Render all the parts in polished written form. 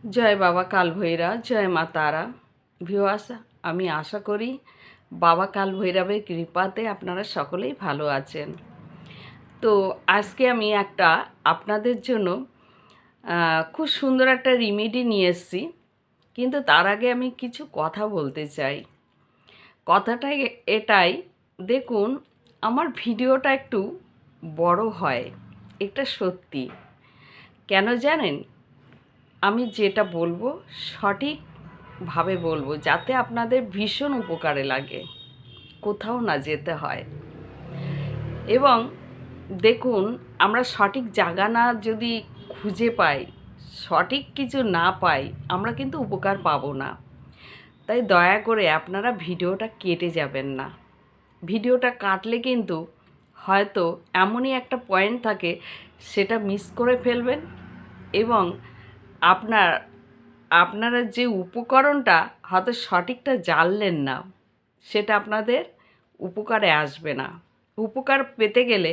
জয় বাবা কাল ভৈরব, জয় মা তারা। ভিউয়ার্স, আমি আশা করি বাবা কাল ভৈরবের কৃপাতে আপনারা সকলেই ভালো আছেন। তো আজকে আমি একটা আপনাদের জন্য খুব সুন্দর একটা রেমেডি নিয়ে এসেছি, কিন্তু তার আগে আমি কিছু কথা বলতে চাই। কথাটা এটাই, দেখুন আমার ভিডিওটা একটু বড় হয়, এটা সত্যি। কেন জানেন? আমি যেটা বলবো সঠিকভাবে বলবো, যাতে আপনাদের ভীষণ উপকারে লাগে, কোথাও না যেতে হয়। এবং দেখুন, আমরা সঠিক জায়গা না যদি খুঁজে পাই, সঠিক কিছু না পাই, আমরা কিন্তু উপকার পাবো না। তাই দয়া করে আপনারা ভিডিওটা কেটে যাবেন না। ভিডিওটা কাটলে কিন্তু হয়তো এমনই একটা পয়েন্ট থাকে, সেটা মিস করে ফেলবেন এবং আপনার আপনারা যে উপকরণটা হয়তো সঠিকটা জানলেন না, সেটা আপনাদের উপকারে আসবে না। উপকার পেতে গেলে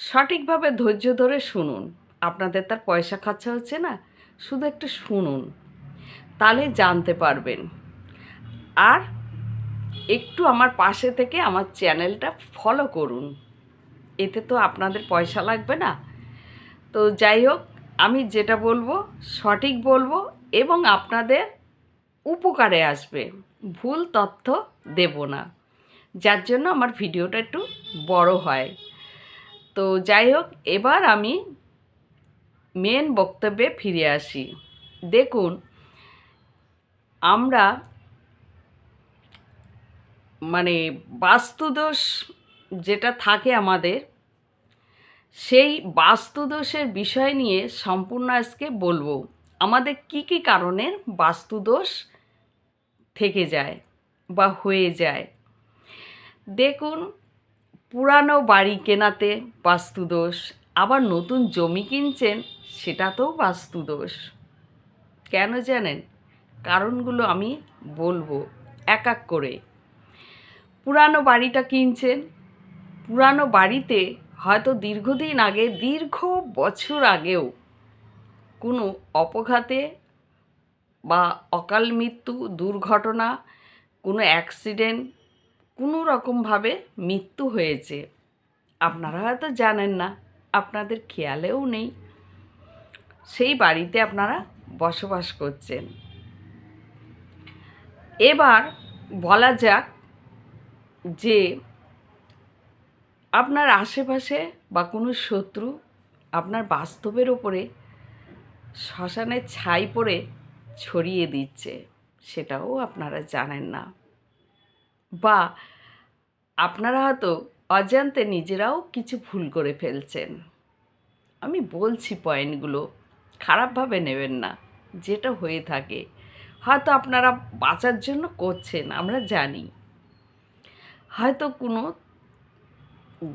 সঠিকভাবে ধৈর্য ধরে শুনুন। আপনাদের তার পয়সা খরচা হচ্ছে না, শুধু একটু শুনুন, তাহলে জানতে পারবেন। আর একটু আমার পাশে থেকে আমার চ্যানেলটা ফলো করুন, এতে তো আপনাদের পয়সা লাগবে না। তো যাই হোক, আমি যেটা বলবো সঠিক বলবো এবং আপনাদের উপকারে আসবে, ভুল তথ্য দেব না, যার জন্য আমার ভিডিওটা একটু বড় হয়। তো যাই হোক, এবার আমি মেন বক্তব্যে ফিরে আসি। দেখুন, আমরা মানে বাস্তুদোষ যেটা থাকে আমাদের, সেই বাস্তুদোষের বিষয় নিয়ে সম্পূর্ণ আজকে বলবো। আমাদের কি কি কারণের বাস্তুদোষ থেকে যায় বা হয়ে যায়। দেখুন, পুরানো বাড়ি কেনাতে বাস্তুদোষ, আবার নতুন জমি কিনছেন, সেটাতেও বাস্তুদোষ। কেন জানেন? কারণগুলো আমি বলবো এক এক করে। পুরানো বাড়িটা কিনছেন, পুরানো বাড়িতে হয়তো দীর্ঘদিন আগে, দীর্ঘ বছর আগেও কোনো অপঘাতে বা অকাল মৃত্যু, দুর্ঘটনা, কোনো অ্যাক্সিডেন্ট, কোনো রকমভাবে মৃত্যু হয়েছে। আপনারা হয়তো জানেন না, আপনাদের খেয়ালেও নেই, সেই বাড়িতে আপনারা বসবাস করছেন। এবার বলা যাক যে আপনার আশেপাশে বা কোনো শত্রু আপনার বাস্তবের ওপরে শ্মশানের ছাই পড়ে ছড়িয়ে দিচ্ছে, সেটাও আপনারা জানেন না। বা আপনারা হয়তো অজান্তে নিজেরাও কিছু ভুল করে ফেলছেন। আমি বলছি পয়েন্টগুলো, খারাপভাবে নেবেন না। যেটা হয়ে থাকে হয়তো আপনারা বাঁচার জন্য করছেন, আমরা জানি। হয়তো কোনো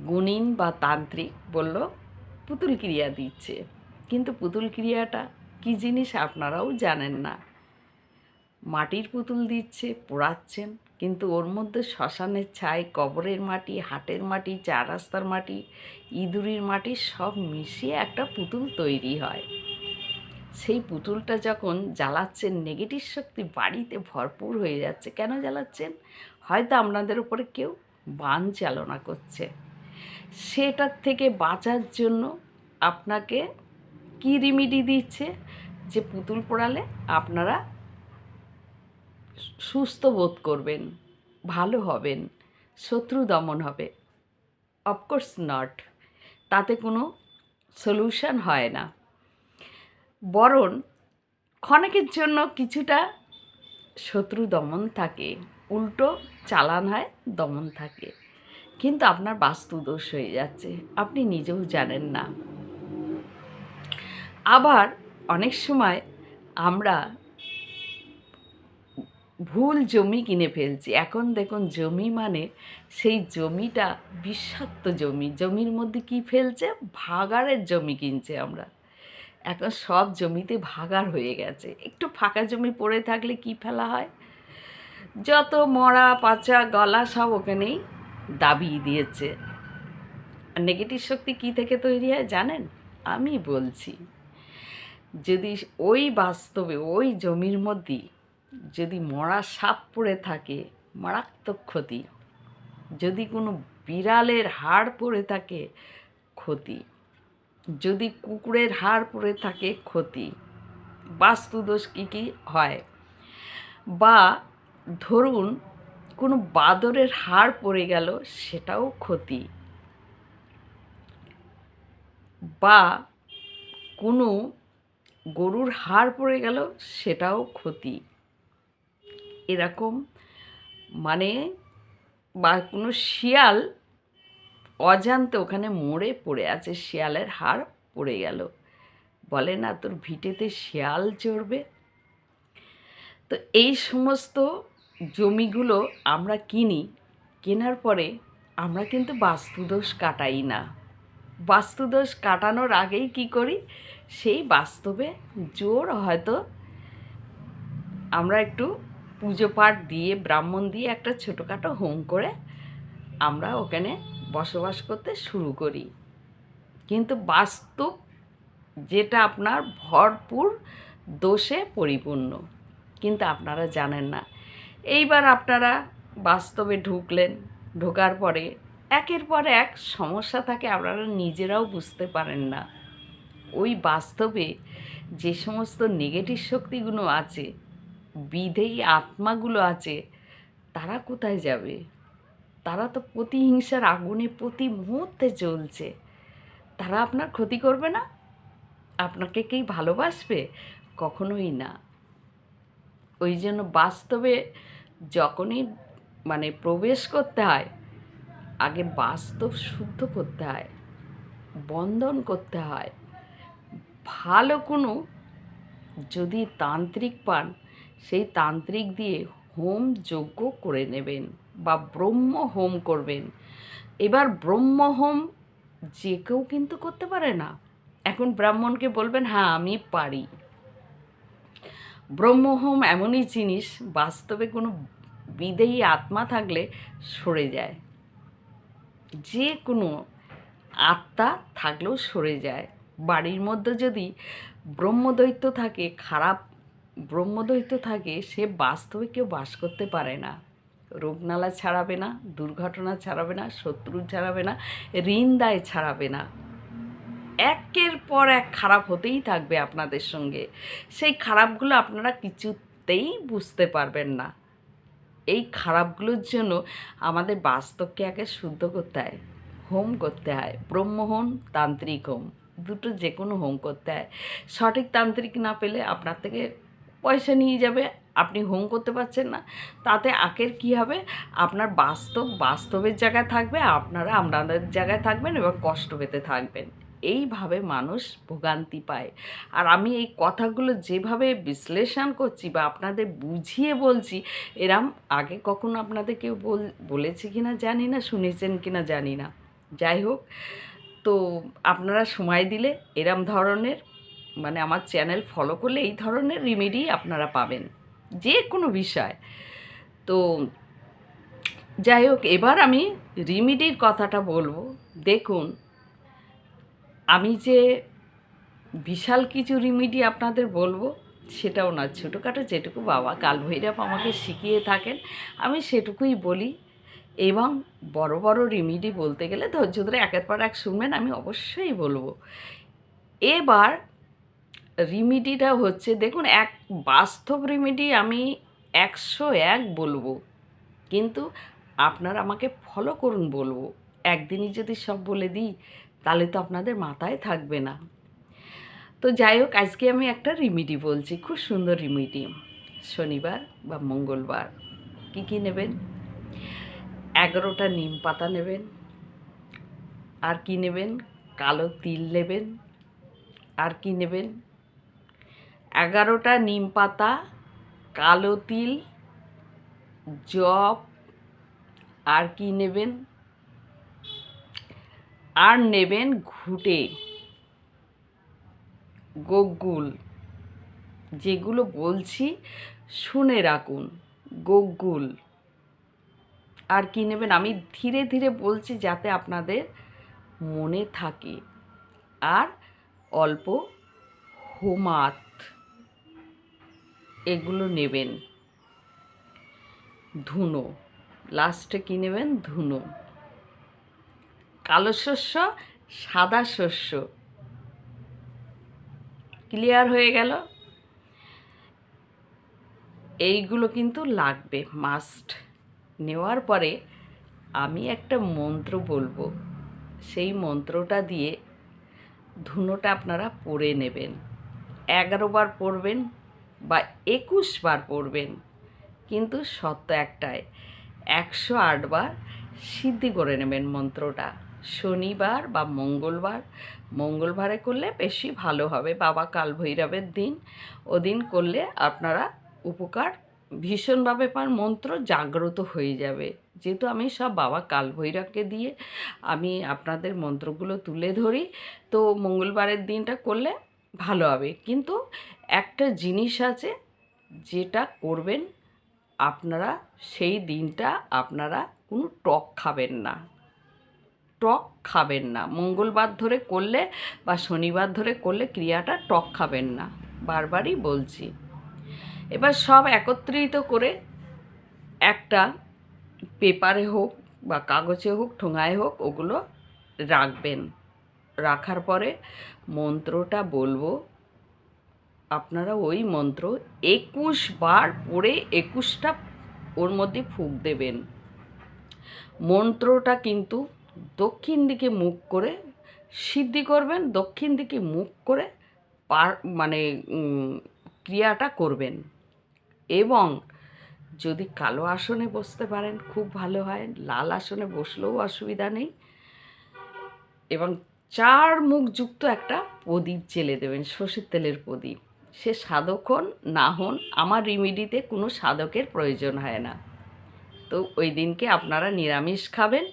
গুণিন বা তান্ত্রিক বলল পুতুল ক্রিয়া দিচ্ছে, কিন্তু পুতুল ক্রিয়াটা কী জিনিস আপনারাও জানেন না। মাটির পুতুল দিচ্ছে, পোড়াচ্ছেন, কিন্তু ওর মধ্যে শ্মশানের ছাই, কবরের মাটি, হাটের মাটি, চার রাস্তার মাটি, ইঁদুরির মাটি সব মিশিয়ে একটা পুতুল তৈরি হয়। সেই পুতুলটা যখন জ্বালাচ্ছেন, নেগেটিভ শক্তি বাড়িতে ভরপুর হয়ে যাচ্ছে। কেন জ্বালাচ্ছেন? হয়তো আপনাদের উপরে কেউ বান চালনা করছে। সেটার থেকে বাঁচার জন্য আপনাকে কী রেমেডি দিচ্ছে, যে পুতুল পোড়ালে আপনারা সুস্থ বোধ করবেন, ভালো হবেন, শত্রু দমন হবে। অফকোর্স নট, তাতে কোনো সলিউশন হয় না, বরং ক্ষণিকের জন্য কিছুটা শত্রু দমন থাকে, উল্টো চালান হয়, দমন থাকে, কিন্তু আপনার বাস্তুদোষ হয়ে যাচ্ছে, আপনি নিজেও জানেন না। আবার অনেক সময় আমরা ভুল জমি কিনে ফেলছি। এখন দেখুন, জমি মানে সেই জমিটা বিষাক্ত জমি। জমির মধ্যে কি ফেলছে? ভাগাড়ের জমি কিনছে আমরা। এখন সব জমিতে ভাগাড় হয়ে গেছে। একটু ফাঁকা জমি পড়ে থাকলে কি ফেলা হয়? যত মরা পচা গলা সব ওখানেই দাবিয়ে দিয়েছে। আর নেগেটিভ শক্তি কী থেকে তৈরি হয় জানেন? আমি বলছি, যদি ওই বাস্তবে ওই জমির মধ্যে যদি মরা সাপ পড়ে থাকে, মারাত্মক ক্ষতি। যদি কোনো বিড়ালের হাড় পড়ে থাকে, ক্ষতি। যদি কুকুরের হাড় পড়ে থাকে, ক্ষতি। বাস্তুদোষ কী কী হয়, বা ধরুন কোনো বাদরের হাড় পড়ে গেল, সেটাও ক্ষতি। বা কোনো গরুর হাড় পড়ে গেল, সেটাও ক্ষতি। এরকম মানে, বা কোনো শিয়াল অজান্তে ওখানে মরে পড়ে আছে, শিয়ালের হাড় পড়ে গেল, বলে না তোর ভিটেতে শিয়াল চড়বে। তো এই সমস্ত জমিগুলো আমরা কিনি, কেনার পরে আমরা কিন্তু বাস্তুদোষ কাটাই না। বাস্তুদোষ কাটানোর আগেই কি করি, সেই বাস্তবে জোর হয়তো আমরা একটু পুজো পাঠ দিয়ে, ব্রাহ্মণ দিয়ে একটা ছোটোখাটো হোম করে আমরা ওখানে বসবাস করতে শুরু করি। কিন্তু বাস্তব যেটা আপনার ভরপুর দোষে পরিপূর্ণ, কিন্তু আপনারা জানেন না। এইবার আপনারা বাস্তবে ঢুকলেন, ঢোকার পরে একের পর এক সমস্যা থাকে, আপনারা নিজেরাও বুঝতে পারেন না। ওই বাস্তবে যে সমস্ত নেগেটিভ শক্তিগুলো আছে, বিধেয়ী আত্মাগুলো আছে, তারা কোথায় যাবে? তারা তো প্রতিহিংসার আগুনে প্রতি মুহূর্তে জ্বলছে। তারা আপনার ক্ষতি করবে না? আপনাকে কি ভালোবাসবে? কখনোই না। ওই জন্য বাস্তবে যখনই প্রবেশ করতে হয়, আগে বাস্তব শুদ্ধ করতে হয়, বন্ধন করতে হয়। ভালো কোনো যদি তান্ত্রিক পান, সেই তান্ত্রিক দিয়ে হোম যজ্ঞ করে নেবেন, বা ব্রহ্ম হোম করবেন। এবার ব্রহ্ম হোম যে কেউ কিন্তু করতে পারে না। এখন ব্রাহ্মণকে বলবেন হ্যাঁ আমি পারি। ব্রহ্মহোম এমনই জিনিস, বাস্তবে কোনো বিদেহী আত্মা থাকলে সরে যায়, যে কোনো আত্মা থাকলেও সরে যায়। বাড়ির মধ্যে যদি ব্রহ্মদৈত্য থাকে, খারাপ ব্রহ্মদৈত্য থাকে, সে বাস্তবে কেউ বাস করতে পারে না। রোগনালা ছাড়াবে না, দুর্ঘটনা ছাড়াবে না, শত্রু ছাড়াবে না, ঋণ দায় ছাড়াবে না। একের পর এক খারাপ হতেই থাকবে আপনাদের সঙ্গে। সেই খারাপগুলো আপনারা কিছুতেই বুঝতে পারবেন না। এই খারাপগুলোর জন্য আমাদের বাস্তবকে আগে শুদ্ধ করতে হয়, হোম করতে হয়। ব্রহ্মহোম, তান্ত্রিক হোম, দুটো যে কোনো হোম করতে হয়। সঠিক তান্ত্রিক না পেলে আপনার থেকে পয়সা নিয়ে যাবে, আপনি হোম করতে পারছেন না। তাতে আখের কী হবে, আপনার বাস্তবের জায়গায় থাকবে, আপনারা আপনাদের জায়গায় থাকবেন এবং কষ্ট পেতে থাকবেন। এইভাবে মানুষ ভোগান্তি পায়। আর আমি এই কথাগুলো যেভাবে বিশ্লেষণ করছি বা আপনাদের বুঝিয়ে বলছি, এরম আগে কখনো আপনাদের কেউ বলেছে কি না জানি না, শুনেছেন কি না জানি না। যাই হোক, তো আপনারা সময় দিলে এরম ধরনের আমার চ্যানেল ফলো করলে এই ধরনের রেমেডি আপনারা পাবেন, যে কোনো বিষয়। তো যাই হোক, এবার আমি রেমেডির কথাটা বলবো। দেখুন, আমি যে বিশাল কিছু রেমেডি আপনাদের বলবো সেটাও না, ছোটোখাটো যেটুকু বাবা কালভৈরব আমাকে শিখিয়ে থাকেন আমি সেটুকুই বলি। এবং বড় বড় রেমেডি বলতে গেলে ধৈর্য ধরে একের পর এক শুনবেন, আমি অবশ্যই বলবো। এবার রেমেডিটা হচ্ছে, দেখুন, এক বাস্তব রেমেডি আমি 101 বলবো, কিন্তু আপনারা আমাকে ফলো করুন বলবো। একদিনই যদি সব বলে দিই তাহলে তো আপনাদের মাথায় থাকবে না। তো যাই হোক, আজকে আমি একটা রেমেডি বলছি, খুব সুন্দর রেমেডি। শনিবার বা মঙ্গলবার কী কী নেবেন, 11টা নিম পাতা নেবেন। আর কি নেবেন, কালো তিল নেবেন। আর কি নেবেন, 11টা নিম পাতা, কালো তিল, জব। আর কি নেবেন, আর নেবেন ঘুটে গোগুল। যেগুলো বলছি শুনে রাখুন, গোগুল। আর কি নেবেন, আমি ধীরে ধীরে বলছি যাতে আপনাদের মনে থাকে। আর অল্প হোমাত এগুলো নেবেন। ধুনো, লাস্টে কী নেবেন? ধুনো। কালো শস্য, সাদা শস্য, ক্লিয়ার হয়ে গেল? এইগুলো কিন্তু লাগবে মাস্ট। নেওয়ার পরে আমি একটা মন্ত্র বলবো, সেই মন্ত্রটা দিয়ে ধুনোটা আপনারা পড়ে নেবেন। 11 বার পড়বেন বা 21 বার পড়বেন, কিন্তু শর্ত একটাই, 108 বার সিদ্ধি করে নেবেন মন্ত্রটা। শনিবার বা মঙ্গলবারে করলে বেশি ভালো হবে, বাবা কাল ভৈরবের দিন। ওদিন করলে আপনারা উপকার ভীষণভাবে পান, মন্ত্র জাগ্রত হয়ে যাবে। যেহেতু আমি সব বাবা কাল ভৈরবকে দিয়ে আমি আপনাদের মন্ত্রগুলো তুলে ধরি, তো মঙ্গলবারের দিনটা করলে ভালো হবে। কিন্তু একটা জিনিস আছে, যেটা করবেন আপনারা, সেই দিনটা আপনারা কোনো টক খাবেন না। টক খাবেন না মঙ্গলবার ধরে করলে বা শনিবার ধরে করলে ক্রিয়াটা টক খাবেন না, বারবারই বলছি। এবার সব একত্রিত করে একটা পেপারে হোক বা কাগজে হোক, ঠোঙায় হোক, ওগুলো রাখবেন। রাখার পরে মন্ত্রটা বলবো, আপনারা ওই মন্ত্র 21 বার পড়ে 21টা ওর মধ্যে ফুঁক দেবেন। মন্ত্রটা কিন্তু দক্ষিণ দিকে মুখ করে সিদ্ধি করবেন, দক্ষিণ দিকে মুখ করে মানে ক্রিয়াটা করবেন। এবং যদি কালো আসনে বসতে পারেন খুব ভালো হয়, লাল আসনে বসলেও অসুবিধা নেই। এবং 4 মুখযুক্ত একটা প্রদীপ জ্বেলে দেবেন, সর্ষের তেলের প্রদীপ। সে সাধক হন না হন, আমার রেমেডিতে কোনো সাধকের প্রয়োজন হয় না। তো ওই দিনকে আপনারা নিরামিষ খাবেন,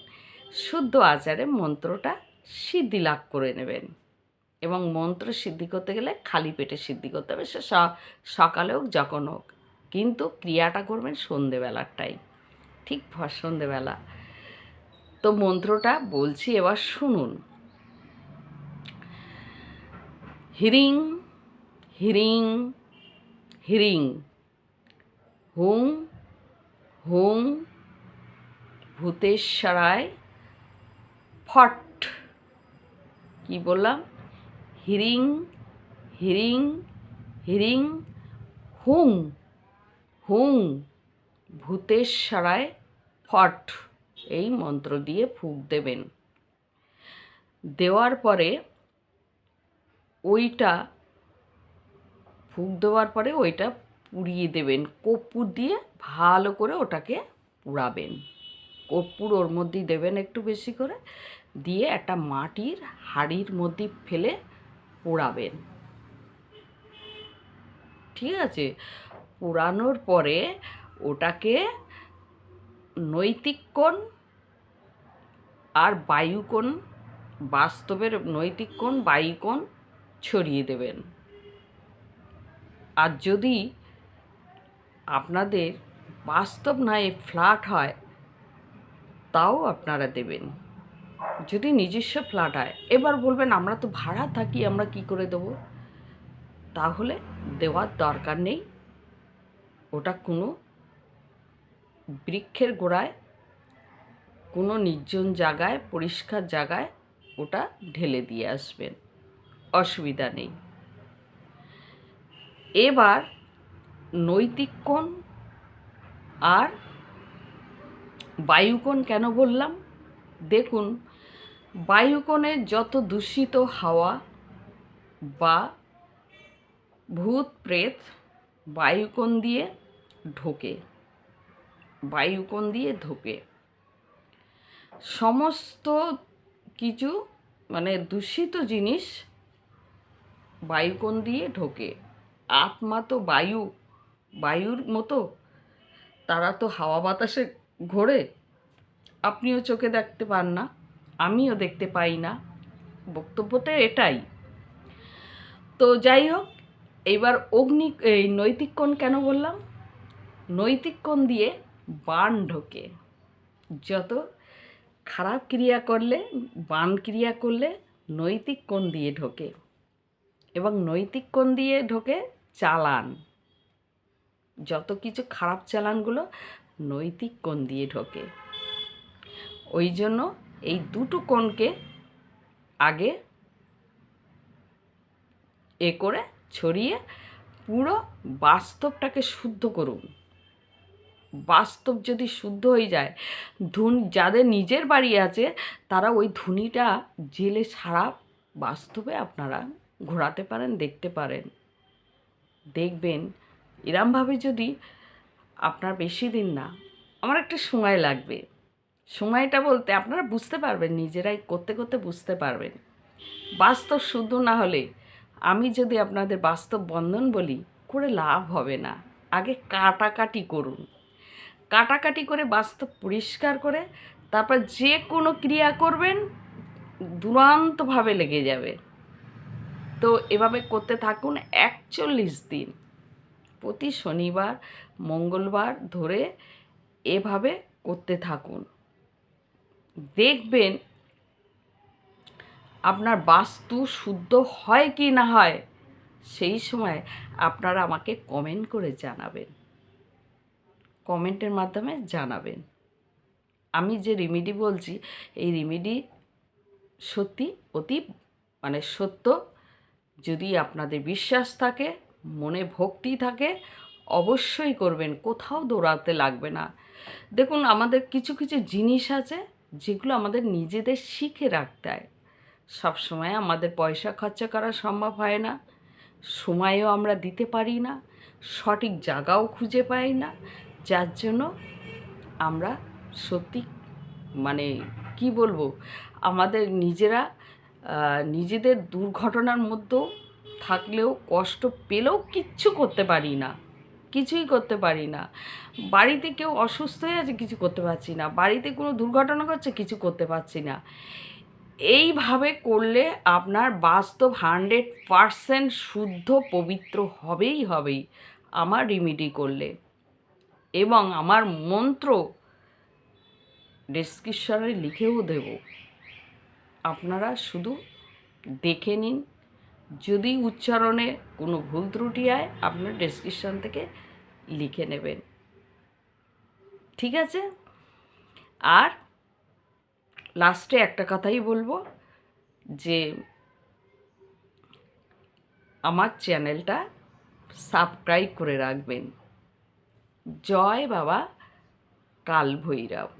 শুদ্ধ আচারে মন্ত্রটা সিদ্ধি লাভ করে নেবেন। এবং মন্ত্র সিদ্ধি করতে গেলে খালি পেটে সিদ্ধি করতে হবে, সে সকালে হোক যখন হোক, কিন্তু ক্রিয়াটা করবেন সন্ধেবেলারটাই, ঠিক সন্ধেবেলা। তো মন্ত্রটা বলছি, এবার শুনুন। হিরিং হিরিং হিরিং হুং হুং ভূতেশ্বরায় ফট। কি বললাম? হিরিং হিরিং হিরিং হুং হুং ভূতেশ্বরায় ফট। এই মন্ত্র দিয়ে ফুঁক দেবেন। দেওয়ার পরে ওইটা ফুঁক দেওয়ার পরে ওইটা পুড়িয়ে দেবেন। কর্পূর দিয়ে ভালো করে ওটাকে পুড়াবেন। কর্পূর ওর মধ্যেই দেবেন একটু বেশি করে, দিয়ে একটা মাটির হাঁড়ির মধ্যে ফেলে পোড়াবেন। ঠিক আছে? পোড়ানোর পরে ওটাকে নৈতিক কোণ আর বায়ুকোণ, বাস্তবের নৈতিক কোণ বায়ুকোণ ছড়িয়ে দেবেন। আর যদি আপনাদের বাস্তব নয় ফ্ল্যাট হয়, তাও আপনারা দেবেন, যদি নিজস্ব ফ্ল্যাট হয়। এবার বলবেন আমরা তো ভাড়া থাকি, আমরা কি করে দেবো? তাহলে দেওয়ার দরকার নেই। ওটা কোনো বৃক্ষের গোড়ায়, কোনো নির্জন জায়গায়, পরিষ্কার জায়গায় ওটা ঢেলে দিয়ে আসবেন, অসুবিধা নেই। এবার নৈতিক কোণ আর বায়ুকোণ কেন বললাম? দেখুন, বায়ুকোণে যত দূষিত হাওয়া বা ভূত প্রেত বায়ুকোণ দিয়ে ঢোকে, বায়ুকোণ দিয়ে ঢোকে সমস্ত কিছু, মানে দূষিত জিনিস বায়ুকোণ দিয়ে ঢোকে। আত্মা তো বায়ুর মতো, তারা তো হাওয়া বাতাসে ঘোরে। আপনিও চোখে দেখতে পান না, আমিও দেখতে পাই না, বক্তব্যটা এটাই। তো যাই হোক, এইবার এই নৈতিক কোণ কেন বললাম? নৈতিক কোণ দিয়ে বাণ ঢোকে। যত খারাপ ক্রিয়া করলে, বাণ ক্রিয়া করলে নৈতিক কোণ দিয়ে ঢোকে। এবং নৈতিক কোণ দিয়ে ঢোকে চালান। যত কিছু খারাপ চালানগুলো নৈতিক কোণ দিয়ে ঢোকে। ওই জন্য এই দুটো কোণকে আগে করে ছড়িয়ে পুরো বাস্তবটাকে শুদ্ধ করুন। বাস্তব যদি শুদ্ধ হয়ে যায়, যাদের নিজের বাড়ি আছে তারা ওই ধুনিটা জেলে সারা বাস্তবে আপনারা ঘোরাতে পারেন, দেখতে পারেন। দেখবেন এরমভাবে যদি আপনার বেশি দিন না, আমার একটা সময় লাগবে। সময়টা বলতে আপনারা বুঝতে পারবেন, নিজেরাই করতে করতে বুঝতে পারবেন। বাস্তব শুদ্ধ না হলে আমি যদি আপনাদের বাস্তব বন্ধন বলি, করে লাভ হবে না। আগে কাটাকাটি করুন, কাটাকাটি করে বাস্তব পরিষ্কার করে তারপর যে কোনো ক্রিয়া করবেন দুরন্তভাবে লেগে যাবে। তো এভাবে করতে থাকুন 41 দিন, প্রতি শনিবার মঙ্গলবার ধরে এভাবে করতে থাকুন। দেখবেন আপনার বাস্তু শুদ্ধ হয় কি না হয়, সেই সময় আপনারা আমাকে কমেন্ট করে জানাবেন, কমেন্টের মাধ্যমে জানাবেন। আমি যে রেমেডি বলছি এই রেমেডি সত্যি অতি সত্য। যদি আপনাদের বিশ্বাস থাকে, মনে ভক্তি থাকে, অবশ্যই করবেন, কোথাও দৌড়াতে লাগবে না। দেখুন আমাদের কিছু কিছু জিনিস আছে যেগুলো আমাদের নিজেদের শিখে রাখতে হয়। সবসময় আমাদের পয়সা খরচা করা সম্ভব হয় না, সময়ও আমরা দিতে পারি না, সঠিক জায়গাও খুঁজে পাই না, যার জন্য আমরা সত্যি কি বলবো, আমাদের নিজেদের দুর্ঘটনার মধ্যেও থাকলেও কষ্ট পেলেও কিচ্ছু করতে পারি না, কিছুই করতে পারি না। বাড়িতে কেউ অসুস্থ হয়ে আছে, কিছু করতে পারছি না। বাড়িতে কোনো দুর্ঘটনা ঘটছে, কিছু করতে পারছি না। এইভাবে করলে আপনার বাস্তব 100% শুদ্ধ পবিত্র হবেই আমার রেমেডি করলে। এবং আমার মন্ত্র ডেসক্রিপশনে লিখেও দেব, আপনারা শুধু দেখে নিন। যদি উচ্চারণে কোনো ভুল ত্রুটি হয় আপনার ডেসক্রিপশন থেকে লিখে নেবেন, ঠিক আছে? আর লাস্টে একটা কথাই বলবো যে আমার চ্যানেলটা সাবস্ক্রাইব করে রাখবেন। জয় বাবা কাল ভৈরব।